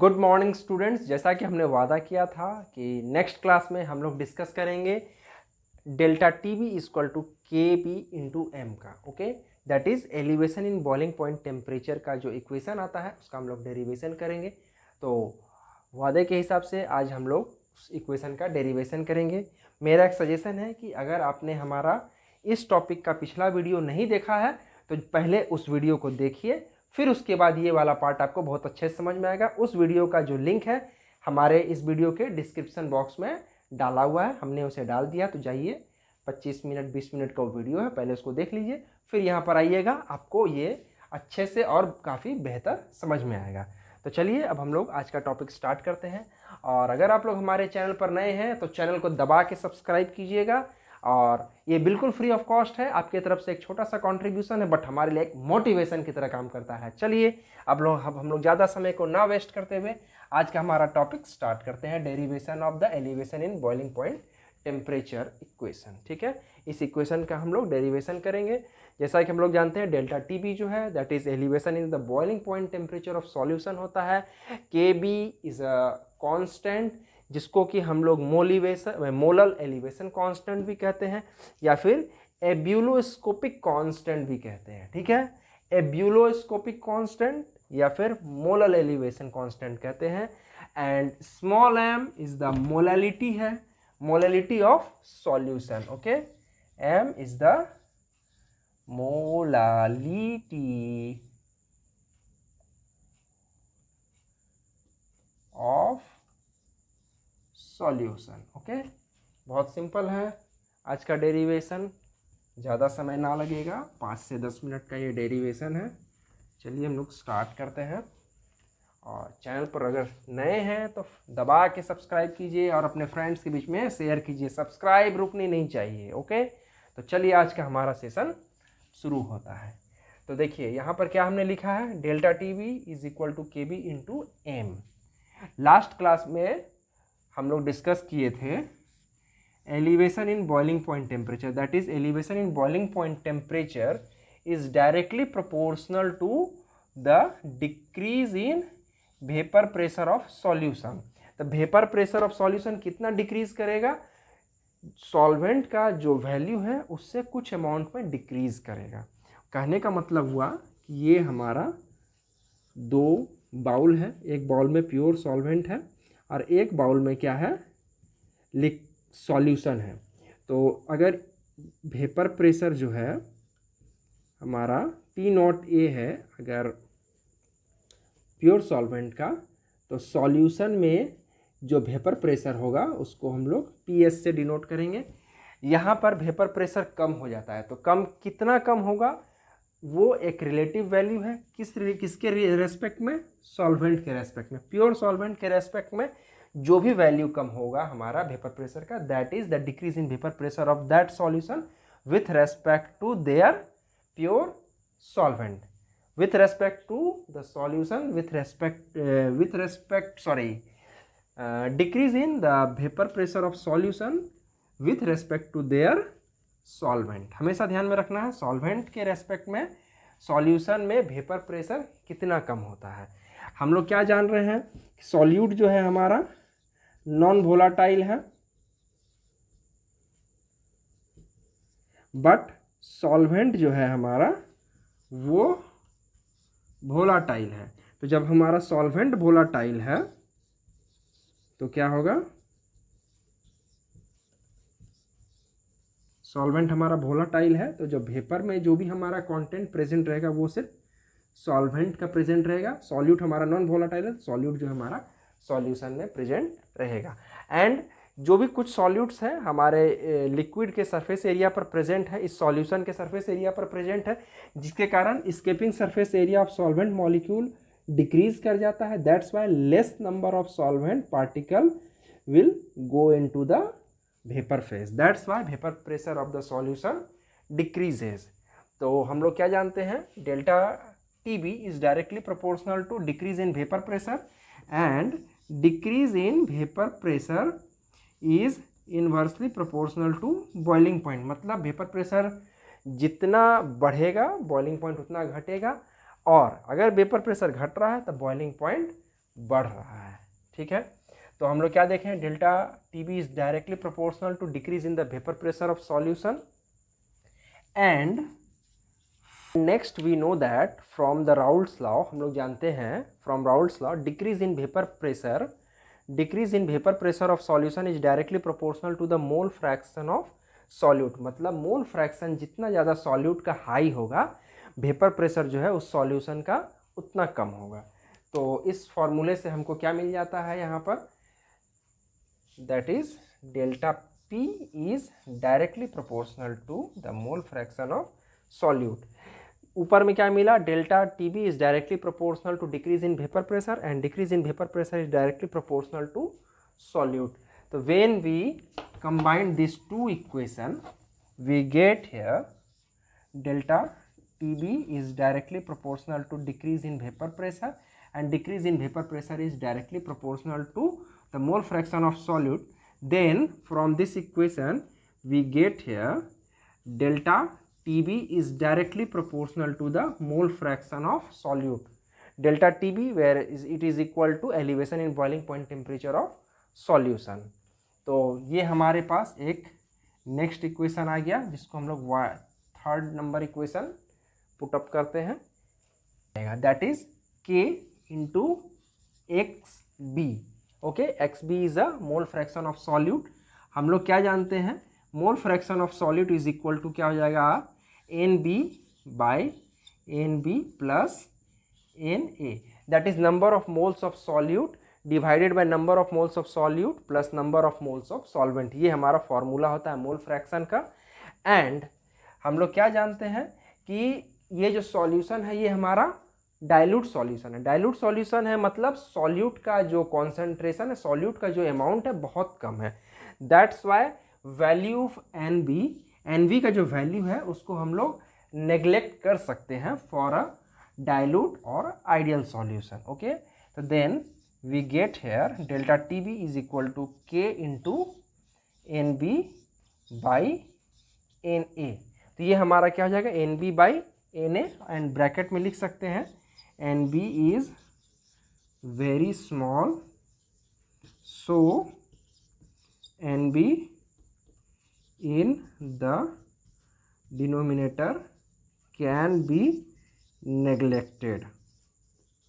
Good morning students. जैसा कि हमने वादा किया था कि नेक्स्ट क्लास में हम लोग डिस्कस करेंगे delta T B equal to K B into M का। Okay, that is elevation in boiling point temperature का जो इक्वेशन आता है उसका हम लोग डेरिवेशन करेंगे। तो वादे के हिसाब से आज हम लोग उस इक्वेशन का डेरिवेशन करेंगे। मेरा एक सजेशन है कि अगर आपने हमारा इस टॉपिक का पिछला वीडियो नहीं देखा है तो पहले उस वीडियो को देखिए, फिर उसके बाद ये वाला पार्ट आपको बहुत अच्छे से समझ में आएगा। उस वीडियो का जो लिंक है हमारे इस वीडियो के डिस्क्रिप्शन बॉक्स में डाला हुआ है, हमने उसे डाल दिया। तो जाइए, 25 मिनट 20 मिनट का वो वीडियो है, पहले उसको देख लीजिए, फिर यहाँ पर आइएगा, आपको ये अच्छे से और काफ़ी बेहतर समझ में आएगा। तो चलिए अब हम लोग आज का टॉपिक स्टार्ट करते हैं। और अगर आप लोग हमारे चैनल पर नए हैं तो चैनल को दबा के सब्सक्राइब कीजिएगा, और ये बिल्कुल फ्री ऑफ कॉस्ट है, आपके तरफ से एक छोटा सा कंट्रीब्यूशन है, बट हमारे लिए एक मोटिवेशन की तरह काम करता है। चलिए अब हम लोग ज़्यादा समय को ना वेस्ट करते हुए आज का हमारा टॉपिक स्टार्ट करते हैं, derivation of the elevation in boiling point temperature equation. ठीक है, इस इक्वेशन का हम लोग डेरिवेशन करेंगे। जैसा कि हम लोग जानते हैं डेल्टा टी बी जो है that is elevation in the boiling point temperature of solution होता है। के बी इज अ कॉन्स्टेंट जिसको कि हम लोग मोलल एलिवेशन कांस्टेंट भी कहते हैं, या फिर एब्यूलोस्कोपिक कांस्टेंट भी कहते हैं। ठीक है, एब्यूलोस्कोपिक कांस्टेंट या फिर मोलल एलिवेशन कांस्टेंट कहते हैं। And small M is the molality है, molality of solution. Okay, M is the molality of solution. Okay, बहुत सिंपल है आज का डेरिवेशन, ज़्यादा समय ना लगेगा, 5 से 10 मिनट का ये डेरिवेशन है। चलिए हम लोग स्टार्ट करते हैं। और चैनल पर अगर नए हैं तो दबा के सब्सक्राइब कीजिए और अपने फ्रेंड्स के बीच में शेयर कीजिए, सब्सक्राइब रुकनी नहीं चाहिए। ओके, तो चलिए आज का हमारा सेशन शुरू होता है। तो देखिए यहाँ पर क्या हमने लिखा है, delta T B is equal to K B into M. Last class में हम लोग डिस्कस किए थे elevation in boiling point temperature, that is elevation in boiling point temperature is directly proportional to the decrease in vapour pressure of solution. तो vapour pressure of solution कितना decrease करेगा, solvent का जो वैल्यू है उससे कुछ अमाउंट में decrease करेगा। कहने का मतलब हुआ कि ये हमारा दो बाउल है, एक बाउल में प्योर सॉल्वेंट है और एक बाउल में क्या है, सॉल्यूशन है। तो अगर वेपर प्रेशर जो है हमारा P0A है अगर प्योर सॉल्वेंट का, तो सॉल्यूशन में जो वेपर प्रेशर होगा उसको हम लोग PS से डिनोट करेंगे। यहाँ पर वेपर प्रेशर कम हो जाता है, तो कितना कम होगा वो एक रिलेटिव वैल्यू है, किसके रेस्पेक्ट में, सॉल्वेंट के रेस्पेक्ट में। प्योर सॉल्वेंट के रेस्पेक्ट में जो भी वैल्यू कम होगा हमारा वेपर प्रेशर का, that is the decrease in vapour pressure of that solution with respect to their pure solvent, with respect to the solution decrease in the vapor pressure of solution with respect to their solvent। हमेशा ध्यान में रखना है solvent के respect में solution में vapour pressure कितना कम होता है। हम लोग क्या जान रहे हैं, सॉल्यूट जो है हमारा नॉन वोलाटाइल है, बट सॉल्वेंट जो है हमारा वो वोलाटाइल है। तो जब हमारा सॉल्वेंट वोलाटाइल है तो क्या होगा, सॉल्वेंट हमारा वोलाटाइल है तो जब वेपर में जो भी हमारा कंटेंट प्रेजेंट रहेगा वो सिर्फ सॉल्वेंट का प्रेजेंट रहेगा। सॉल्यूट हमारा नॉन वोलाटाइल है, सॉल्यूट जो हमारा सॉल्यूशन में प्रेजेंट रहेगा। एंड जो भी कुछ सॉल्यूट्स हैं हमारे लिक्विड के सरफेस एरिया पर प्रेजेंट है, इस सॉल्यूशन के सरफेस एरिया पर प्रेजेंट है, जिसके कारण escaping surface area of solvent molecule decrease कर जाता है। That's why less number of solvent particle will go into the vapour phase, that's why vapour pressure of the solution decreases. तो हम लोग क्या जानते हैं, delta T B is directly proportional to decrease in vapour pressure, and decrease in vapour pressure is inversely proportional to boiling point. मतलब vapour pressure जितना बढ़ेगा boiling point उतना घटेगा, और अगर वेपर प्रेशर घट रहा है तो बॉइलिंग पॉइंट बढ़ रहा है। ठीक है, तो हम लोग क्या देखें, delta TB is directly proportional to decrease in the vapour pressure of solution and next we know that from the Raoult's law, हम लोग जानते हैं from Raoult's law decrease in vapour pressure of solution is directly proportional to the mole fraction of solute. मतलब mole fraction जितना ज़्यादा solute का high होगा, vapour pressure जो है उस सॉल्यूशन का उतना कम होगा। तो इस फॉर्मूले से हमको क्या मिल जाता है यहाँ पर, that is delta P is directly proportional to the mole fraction of solute. ऊपर में क्या मिला, delta TB is directly proportional to decrease in vapour pressure and decrease in vapour pressure is directly proportional to solute. तो when we combine this two equation we get here delta TB is directly proportional to decrease in vapour pressure and decrease in vapor pressure is directly proportional to the mole fraction of solute. Then from this equation we get here delta TB is directly proportional to the mole fraction of solute. Delta TB where it is equal to elevation in boiling point temperature of solution. तो ये हमारे पास एक next equation आ गया जिसको हम लोग third number equation put up करते हैं, that is K into XB. Okay, XB is a mole fraction of solute. हम लोग क्या जानते हैं, mole fraction of solute is equal to क्या हो जाएगा, NB by NB plus NA, that is number of moles of solute divided by number of moles of solute plus number of moles of solvent. ये हमारा formula होता है mole fraction का। And हम लोग क्या जानते हैं कि ये जो सॉल्यूशन है ये हमारा डाइल्यूट सॉल्यूशन है। डाइल्यूट सॉल्यूशन है मतलब सॉल्यूट का जो कॉन्सेंट्रेशन है, सॉल्यूट का जो अमाउंट है बहुत कम है। That's why value of NB का जो वैल्यू है उसको हम लोग नेग्लेक्ट कर सकते हैं फॉर अ डाइल्यूट और आइडियल सॉल्यूशन। ओके, तो then we get here delta TB is equal to K into NB by NA। तो ये हमारा क्या हो जाएगा, NB by NA, and bracket में लिख सकते हैं NB is very small, so NB in the denominator can be neglected.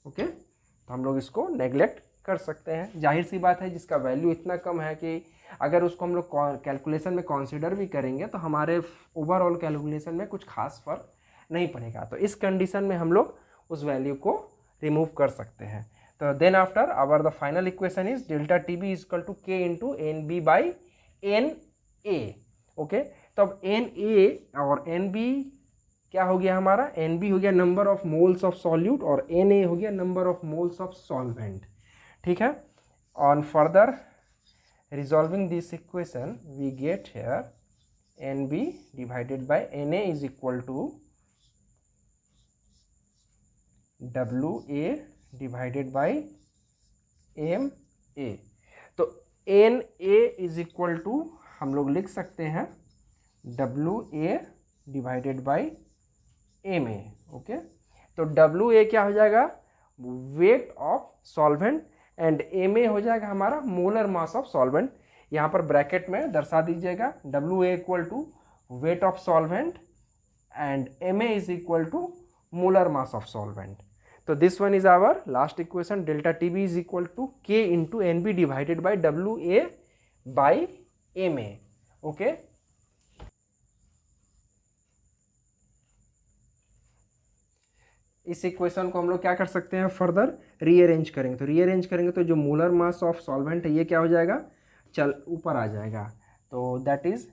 Okay, तो हम लोग इसको नेग्लेक्ट कर सकते हैं। जाहिर सी बात है जिसका वैल्यू इतना कम है कि अगर उसको हम लोग कैलकुलेशन में कंसीडर भी करेंगे तो हमारे ओवरऑल कैलकुलेशन में कुछ खास फर्क नहीं पड़ेगा। तो इस कंडीशन में हम लोग उस वैल्यू को रिमूव कर सकते हैं। तो then after our the final equation is delta TB is equal to K into NB by NA। Okay, तो अब NA और NB क्या हो गया हमारा, NB हो गया number of moles of solute और NA हो गया number of moles of solvent. ठीक है, on further resolving this equation we get here NB divided by NA is equal to WA divided by MA। तो NA is equal to हम लोग लिख सकते हैं WA divided by MA। Okay, तो WA क्या हो जाएगा, weight of solvent, and MA हो जाएगा हमारा मोलर मास ऑफ सॉल्वेंट। यहाँ पर ब्रैकेट में दर्शा दीजिएगा WA equal to weight of solvent and MA is equal to molar mass of solvent. तो this one is our last equation, delta TB is equal to K into NB divided by WA by MA। Okay, इस equation को हम लोग क्या कर सकते हैं, further rearrange करेंगे। तो रीअरेंज करेंगे तो जो मोलर मास ऑफ सॉल्वेंट है ये क्या हो जाएगा, चल ऊपर आ जाएगा। तो that is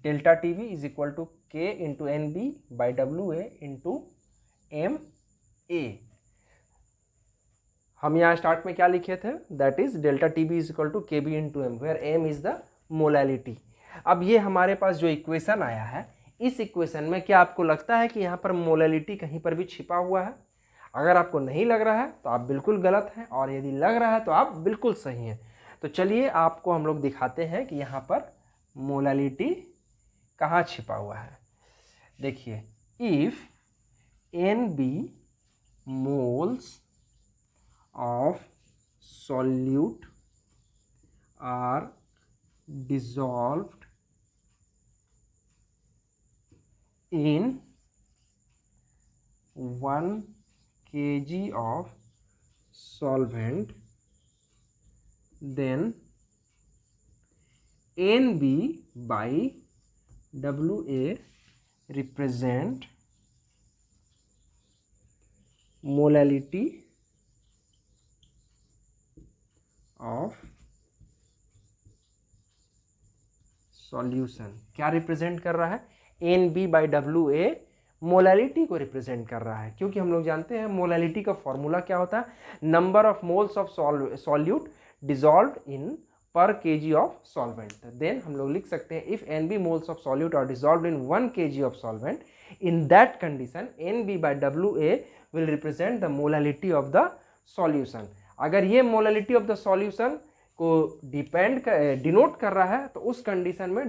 delta TB is equal to K into NB by WA into MA। हम यहाँ स्टार्ट में क्या लिखे थे, that is delta TB is equal to KB into M, where M is the molality. अब ये हमारे पास जो इक्वेशन आया है, इस इक्वेशन में क्या आपको लगता है कि यहाँ पर मोलैलिटी कहीं पर भी छिपा हुआ है? अगर आपको नहीं लग रहा है तो आप बिल्कुल गलत हैं, और यदि लग रहा है तो आप बिल्कुल सही हैं। तो चलिए आपको हम लोग दिखाते हैं कि यहाँ पर मोलैलिटी कहाँ छिपा हुआ है। देखिए, if NB moles of solute are dissolved in 1 kg of solvent, then NB by WA represent molality of solution. क्या रिप्रेजेंट कर रहा है? NB by WA मोलैलिटी को रिप्रेजेंट कर रहा है, क्योंकि हम लोग जानते हैं मोलैलिटी का फॉर्मूला क्या होता है, number of moles of solute dissolved in per kg of solvent. Then हम लोग लिख सकते हैं if NB moles of solute are dissolved in 1 kg of solvent, in that condition NB by WA will represent the molality of the solution. अगर ये molality of the solution को denote कर रहा है तो उस कंडीशन में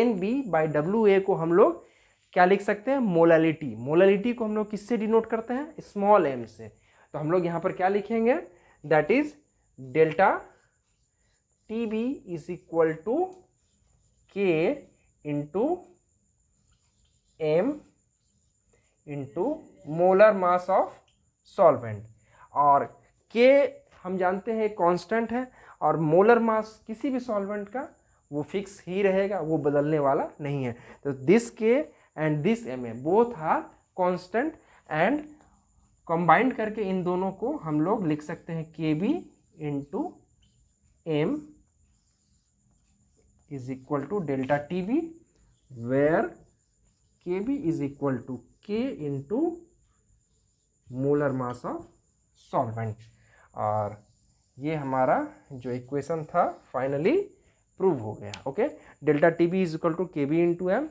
NB by WA को हम लोग क्या लिख सकते हैं, मोलैलिटी। मोलैलिटी को हम लोग किससे डिनोट करते हैं, स्मॉल m से। तो हम लोग यहाँ पर क्या लिखेंगे, that is delta TB is equal to K into M into molar mass of solvent. और K हम जानते हैं कांस्टेंट है, और मोलर मास किसी भी सॉल्वेंट का वो फिक्स ही रहेगा, वो बदलने वाला नहीं है। तो this K and this M both are constant, and combined करके इन दोनों को हम लोग लिख सकते हैं KB into M is equal to delta TB, where KB is equal to K into molar mass of solvent. और ये हमारा जो इक्वेशन था फाइनली प्रूव हो गया। Okay, delta TB is equal to KB into M,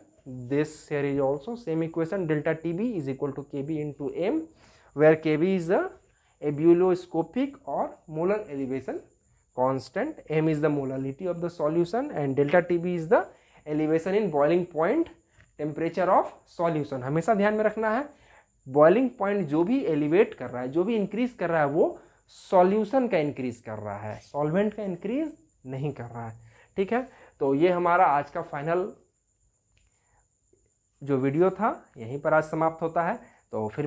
this here is also same equation, delta TB is equal to KB into M, where KB is the ebullioscopic और molar elevation constant, M is the molality of the solution, and delta TB is the elevation in boiling point temperature of solution। हमेशा ध्यान में रखना है, boiling point जो भी elevate कर रहा है, जो भी इंक्रीज कर रहा है, वो सॉल्यूशन का इंक्रीज कर रहा है, सॉल्वेंट का इंक्रीज नहीं कर रहा है। ठीक है, तो ये हमारा आज का फाइनल जो वीडियो था यहीं पर आज समाप्त होता है। तो फिर